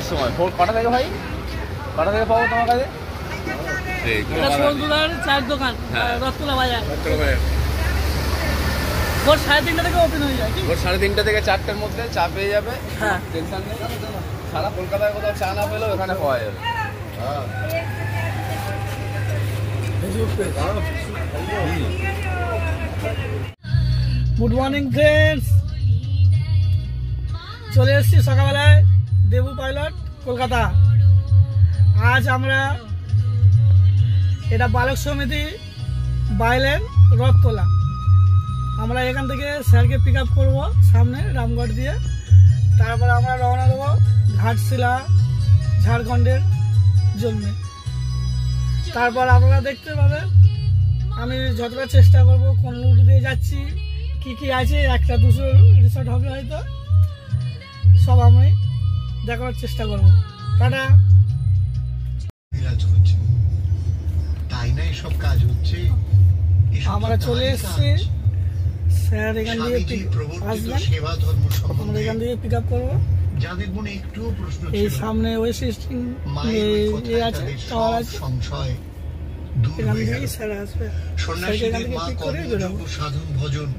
সময় কটা থেকে ভাই, কটা থেকে পাবো তোমার কাছে? চায়ের দোকান রথতলা বাজার, ভোর 3:30 থেকে ওপেন হয়ে যায়। ভোর 3:30 থেকে 4টের মধ্যে চা পেয়ে যাবে। হ্যাঁ, টেনশন নেই, সারা কলকাতায় কোথাও চা না পেলেও এখানে পাওয়া যাবে। গুড মর্নিং ফ্রেন্ডস, চলে এসেছি সকালবেলায় দেবু পাইলট কলকাতা। আজ আমরা এটা বালক সমিতি বাইলেন রথতলা। আমরা এখান থেকে স্যারকে পিক আপ করবো সামনে রামগড় দিয়ে, তারপর আমরা রওনা দেবো ঘাটশিলা ঝাড়খণ্ডের জন্য। তারপর আপনারা দেখতে পাবেন, আমি যতটা চেষ্টা করব কোন রুট দিয়ে যাচ্ছি, কি কি আছে, 1-2 রিসর্ট হবে হয়তো, সব আমি দেখার চেষ্টা করব। টাটা। তাই না এসব কাজ হচ্ছে। আমরা চলে এসেছি, স্যার এখান থেকে আসবেন, আমরা এখান থেকে পিক আপ করবো। যাদের মনে একটু প্রশ্ন এই সামনে ওয়েস্ট স্টিং আছে, টাওয়ার আছে, সংশয় দূর এখান হয়ে গেল। থেকে স্যার আসবে, সন্ন্যাসীদের মা কর্মযোগ্য সাধন ভজন।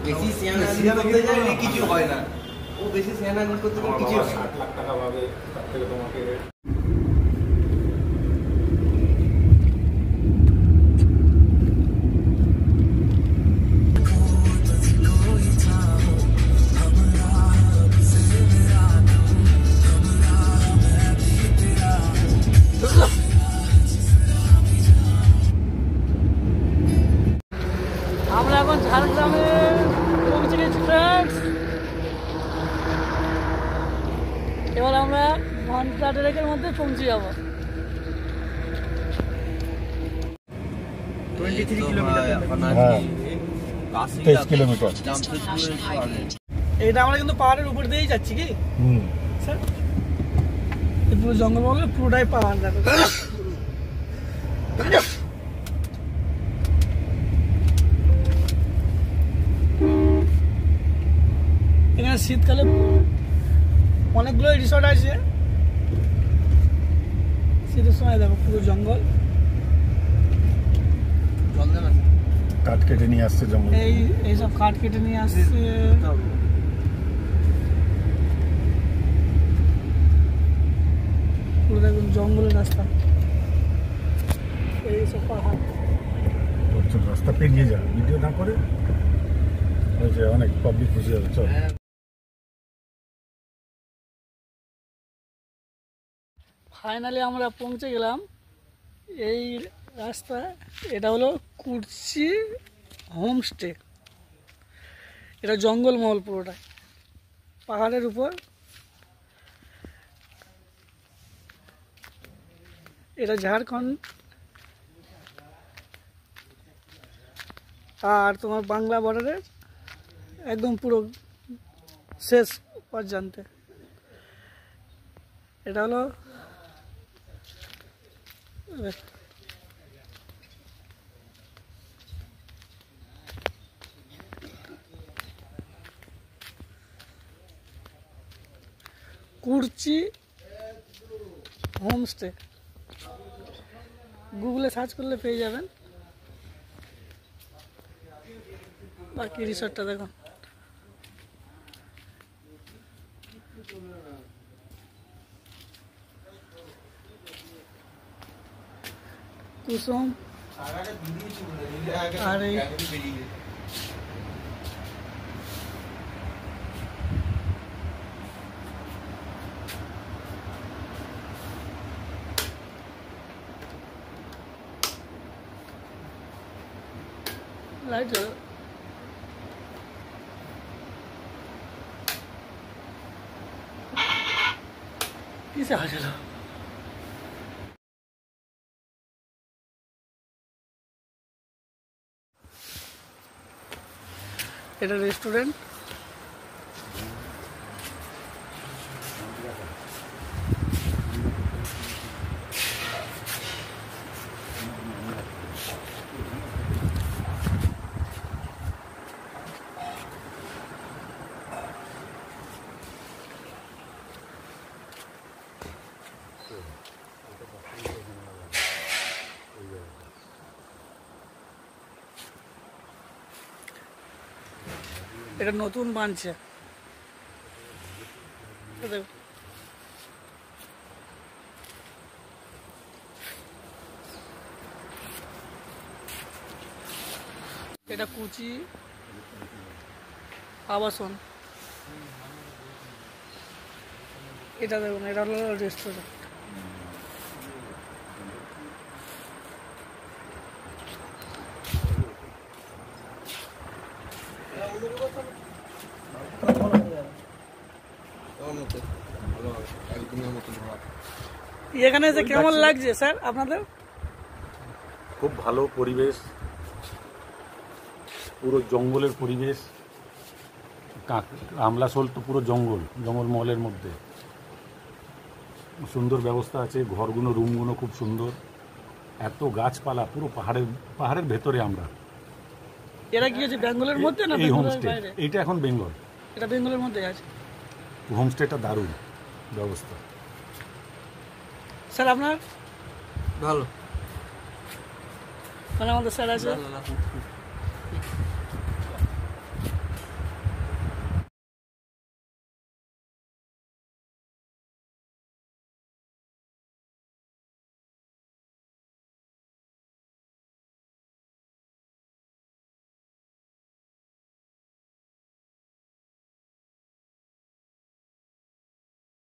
বেশি সিয়ানা করতে গেলে কিছু হয় না, ও বেশি সিয়ানা করতে গেলে কিছু 60 লাখ টাকা পাবে, তার থেকে তোমাকে আমরা এখন ঝাড়গ্রামে পৌঁছে গেছি ফ্রেন্ডস। এবার আমরা ঘন্টা 1.5-এর মধ্যে পৌঁছে যাব। 23 কিলোমিটার। এটা আমরা কিন্তু পাহাড়ের উপর দিয়েই যাচ্ছি কি স্যার? এই পুরো জঙ্গল বলে পুরোটাই পাহাড় দেখো। এখানে শীতকালে অনেকগুলো রিসর্ট আছে, শীতের সময় দেখো পুরো জঙ্গল, কাঠ কেটে নিয়ে আসছে জঙ্গল, এইসব কাঠ কেটে নিয়ে আসছে, পুরো দেখুন জঙ্গলের রাস্তা, এইসব পাহাড়। রাস্তা পেরিয়ে যা, ভিডিও না করে অনেক পাবলিক বুঝে যাবে। চল, ফাইনালি আমরা পৌঁছে গেলাম এই রাস্তা। এটা হলো কুর্চি হোমস্টে। এটা জঙ্গলমহল পুরোটা, পাহাড়ের উপর। এটা ঝাড়খণ্ড আর তোমার বাংলা বর্ডারের একদম পুরো শেষ পর্যন্তে। এটা হলো কুরচি হোমস্টে, গুগলে সার্চ করলে পেয়ে যাবেন। বাকি রিসর্টটা দেখুন। কুসুম আর এই लाइट किसे आ चलो এটা রেস্টুরেন্ট। এটা নতুন বানছে। এটা কুচি আবাসন। এটা দেখুন, এটা হলো রেস্টুরেন্ট। এখানে এসে কেমন লাগছে স্যার আপনাদের? খুব ভালো পরিবেশ, পুরো জঙ্গলের পরিবেশ। আমলাশোল তো পুরো জঙ্গলমহলের মধ্যে। সুন্দর ব্যবস্থা আছে, ঘরগুলো রুমগুলো খুব সুন্দর, এত গাছপালা, পুরো পাহাড়ের ভেতরে আমরা। এরা কি আছে বেঙ্গলের মধ্যে না এই হোমস্টে? এইটা এখন বেঙ্গল, এটা বেঙ্গলের মধ্যে আছে। হোমস্টেটা দারুণ ব্যবস্থা। স্যার আপনার ভালো, মানে আমাদের স্যার আছে। ভালো।